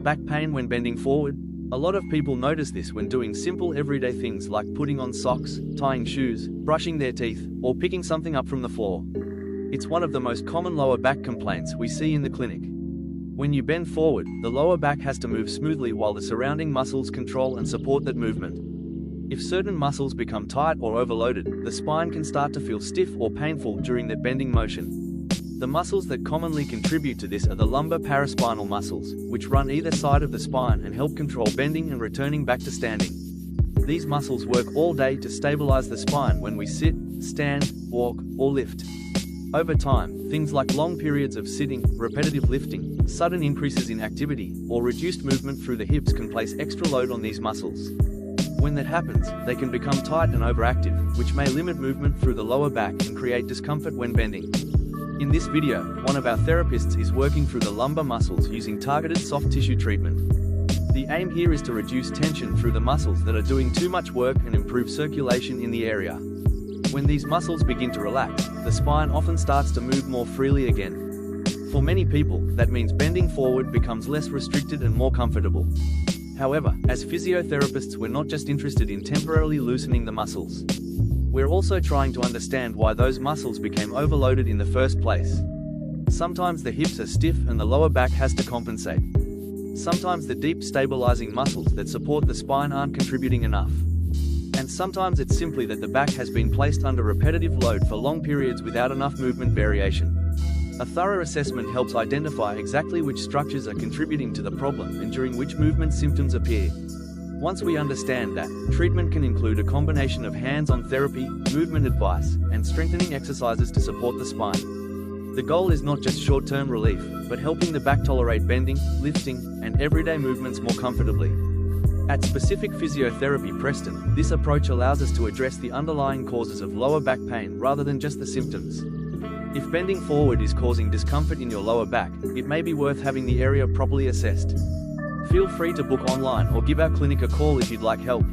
Back pain when bending forward? A lot of people notice this when doing simple everyday things like putting on socks, tying shoes, brushing their teeth, or picking something up from the floor. It's one of the most common lower back complaints we see in the clinic. When you bend forward, the lower back has to move smoothly while the surrounding muscles control and support that movement. If certain muscles become tight or overloaded, the spine can start to feel stiff or painful during that bending motion. The muscles that commonly contribute to this are the lumbar paraspinal muscles, which run either side of the spine and help control bending and returning back to standing. These muscles work all day to stabilize the spine when we sit, stand, walk, or lift. Over time, things like long periods of sitting, repetitive lifting, sudden increases in activity, or reduced movement through the hips can place extra load on these muscles. When that happens, they can become tight and overactive, which may limit movement through the lower back and create discomfort when bending. In this video, one of our therapists is working through the lumbar muscles using targeted soft tissue treatment. The aim here is to reduce tension through the muscles that are doing too much work and improve circulation in the area. When these muscles begin to relax, the spine often starts to move more freely again. For many people, that means bending forward becomes less restricted and more comfortable. However, as physiotherapists, we're not just interested in temporarily loosening the muscles. We're also trying to understand why those muscles became overloaded in the first place. Sometimes the hips are stiff and the lower back has to compensate. Sometimes the deep stabilizing muscles that support the spine aren't contributing enough. And sometimes it's simply that the back has been placed under repetitive load for long periods without enough movement variation. A thorough assessment helps identify exactly which structures are contributing to the problem and during which movement symptoms appear. Once we understand that, treatment can include a combination of hands-on therapy, movement advice, and strengthening exercises to support the spine. The goal is not just short-term relief, but helping the back tolerate bending, lifting, and everyday movements more comfortably. At Specific Physiotherapy Preston, this approach allows us to address the underlying causes of lower back pain rather than just the symptoms. If bending forward is causing discomfort in your lower back, it may be worth having the area properly assessed. Feel free to book online or give our clinic a call if you'd like help.